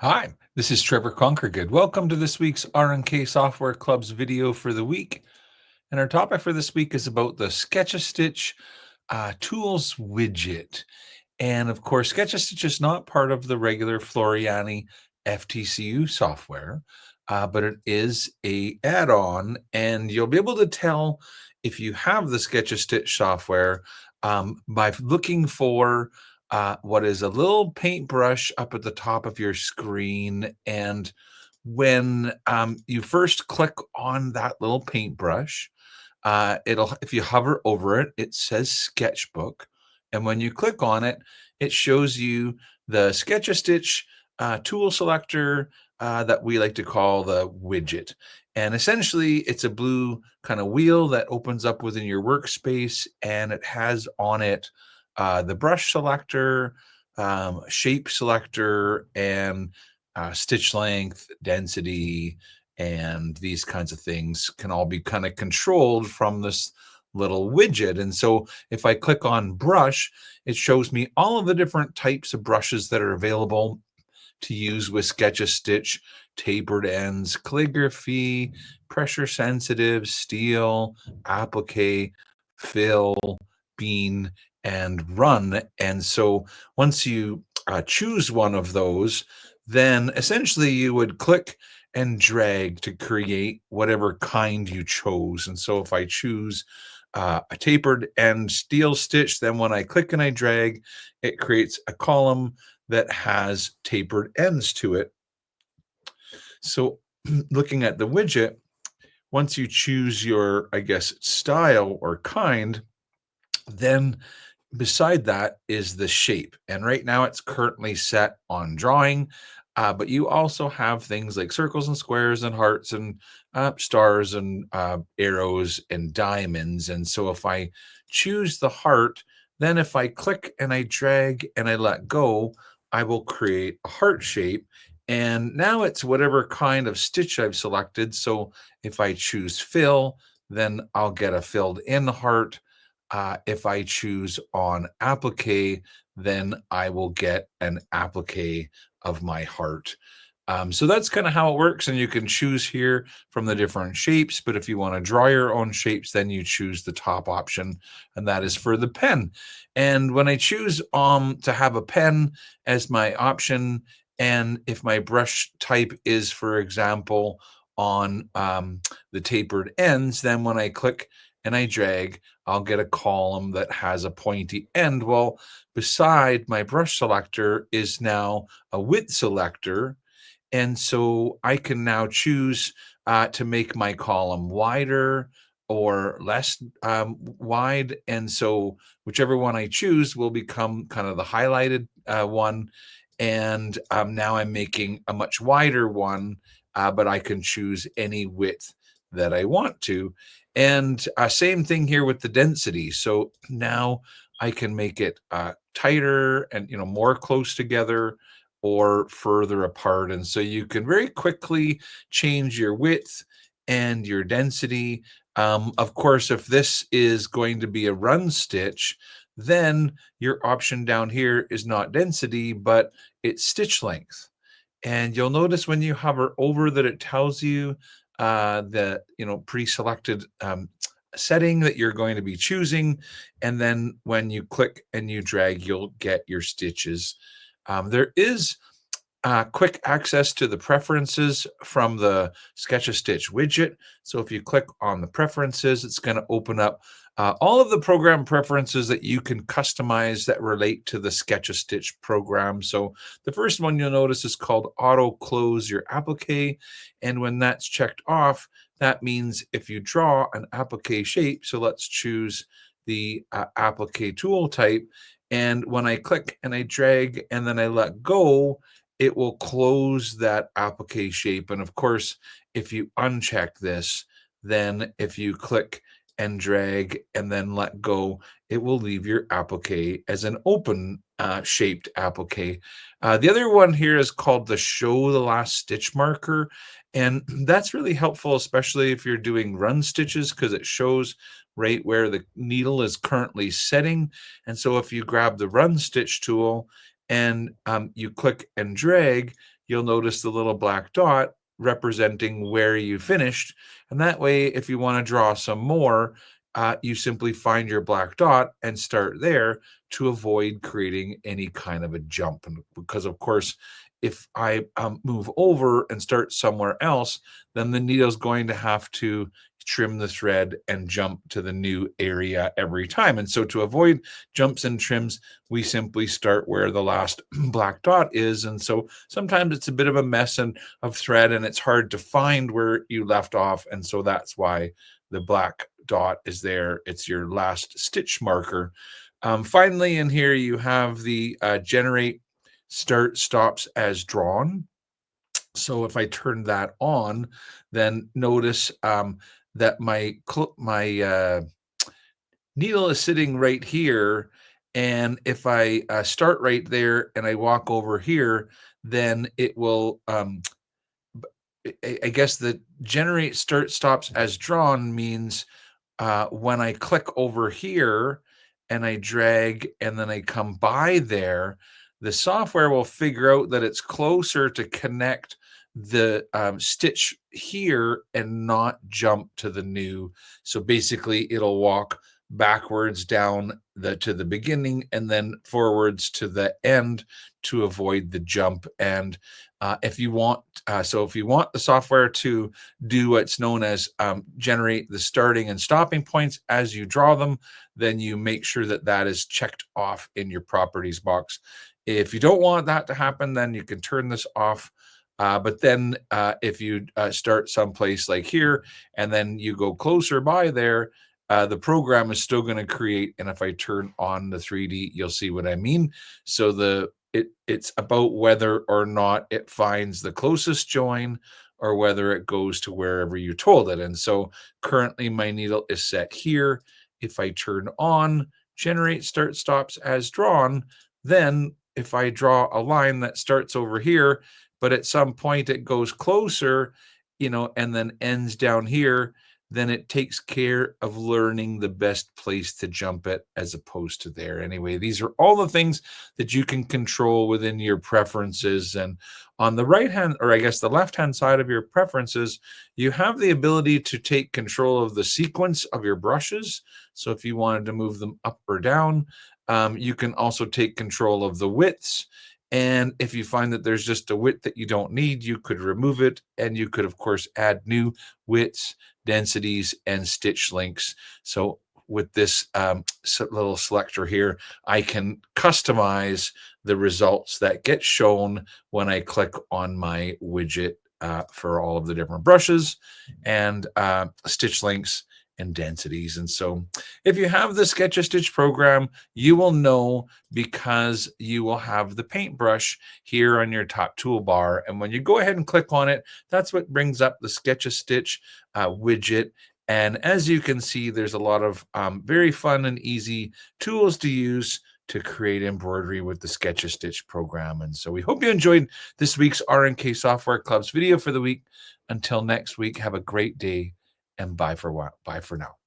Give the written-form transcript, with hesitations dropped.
Hi, this is Trevor Conquergood. Welcome to this week's R&K Software Club's video for the week. And our topic for this week is about the Sketch-A-Stitch Tools widget. And of course, Sketch-A-Stitch is not part of the regular Floriani FTCU software, but it is a add-on, and you'll be able to tell if you have the Sketch-A-Stitch software by looking for what is a little paintbrush up at the top of your screen. And when you first click on that little paintbrush, if you hover over it, it says Sketchbook. And when you click on it, it shows you the Sketch-A-Stitch tool selector that we like to call the widget. And essentially, it's a blue kind of wheel that opens up within your workspace, and it has on it the brush selector, shape selector, and stitch length, density, and these kinds of things can all be kind of controlled from this little widget. And so if I click on brush, it shows me all of the different types of brushes that are available to use with Sketch-A-Stitch: tapered ends, calligraphy, pressure sensitive, steel, applique, fill, bean, and run. And so once you choose one of those, then essentially you would click and drag to create whatever kind you chose. And so if I choose a tapered end steel stitch, then when I click and I drag, it creates a column that has tapered ends to it. So looking at the widget, once you choose your, I guess, style or kind, then beside that is the shape. And right now it's currently set on drawing, but you also have things like circles and squares and hearts and stars and arrows and diamonds. And so if I choose the heart, then if I click and I drag and I let go, I will create a heart shape. And now it's whatever kind of stitch I've selected. So if I choose fill, then I'll get a filled in heart. If I choose on applique, then I will get an applique of my heart. So that's kind of how it works. And you can choose here from the different shapes. But if you want to draw your own shapes, then you choose the top option, and that is for the pen. And when I choose to have a pen as my option, and if my brush type is, for example, on the tapered ends, then when I click and I drag, I'll get a column that has a pointy end. Well, beside my brush selector is now a width selector. And so I can now choose to make my column wider or less wide. And so whichever one I choose will become kind of the highlighted one. And now I'm making a much wider one, but I can choose any width that I want to. And same thing here with the density. So now I can make it tighter and more close together or further apart. And so you can very quickly change your width and your density. Of course, if this is going to be a run stitch, then your option down here is not density, but it's stitch length. And you'll notice when you hover over that it tells you the pre-selected setting that you're going to be choosing. And then when you click and you drag, you'll get your stitches. There is quick access to the preferences from the Sketch-A-Stitch widget. So if you click on the preferences, it's going to open up all of the program preferences that you can customize that relate to the Sketch-A-Stitch program. So the first one you'll notice is called Auto Close Your Applique. And when that's checked off, that means if you draw an applique shape, so let's choose the applique tool type. And when I click and I drag and then I let go, it will close that applique shape. And of course, if you uncheck this, then if you click and drag and then let go, it will leave your applique as an open shaped applique. The other one here is called the Show the Last Stitch Marker. And that's really helpful, especially if you're doing run stitches, because it shows right where the needle is currently setting. And so if you grab the run stitch tool and you click and drag, you'll notice the little black dot representing where you finished. And that way, if you want to draw some more, you simply find your black dot and start there to avoid creating any kind of a jump. And because, of course, if I move over and start somewhere else, then the needle's going to have to trim the thread and jump to the new area every time. And so to avoid jumps and trims, we simply start where the last black dot is. And so sometimes it's a bit of a mess and of thread, and it's hard to find where you left off. And so that's why the black dot is there. It's your last stitch marker. Finally, in here, you have the generate start stops as drawn. So if I turn that on, then notice that my needle is sitting right here. And if I start right there and I walk over here, then it will, I guess the generate start stops as drawn means when I click over here and I drag and then I come by there, the software will figure out that it's closer to connect the stitch here and not jump to the new. So basically, it'll walk backwards down to the beginning and then forwards to the end to avoid the jump. And if you want, if you want the software to do what's known as generate the starting and stopping points as you draw them, then you make sure that that is checked off in your properties box. If you don't want that to happen, then you can turn this off. But then if you start someplace like here and then you go closer by there, the program is still going to create. And if I turn on the 3D, you'll see what I mean. So it's about whether or not it finds the closest join or whether it goes to wherever you told it. And so currently my needle is set here. If I turn on generate start stops as drawn, then if I draw a line that starts over here, but at some point it goes closer, and then ends down here, then it takes care of learning the best place to jump it as opposed to there. Anyway, these are all the things that you can control within your preferences. And on the right hand, or I guess the left hand side of your preferences, you have the ability to take control of the sequence of your brushes. So if you wanted to move them up or down, you can also take control of the widths. And if you find that there's just a width that you don't need, you could remove it. And you could, of course, add new widths, densities, and stitch lengths. So with this little selector here, I can customize the results that get shown when I click on my widget for all of the different brushes and stitch lengths and densities. And so if you have the Sketch a Stitch program, you will know because you will have the paintbrush here on your top toolbar. And when you go ahead and click on it, that's what brings up the Sketch a Stitch widget. And as you can see, there's a lot of very fun and easy tools to use to create embroidery with the Sketch a Stitch program. And so we hope you enjoyed this week's R&K Software Club's video for the week. Until next week, have a great day and bye for now.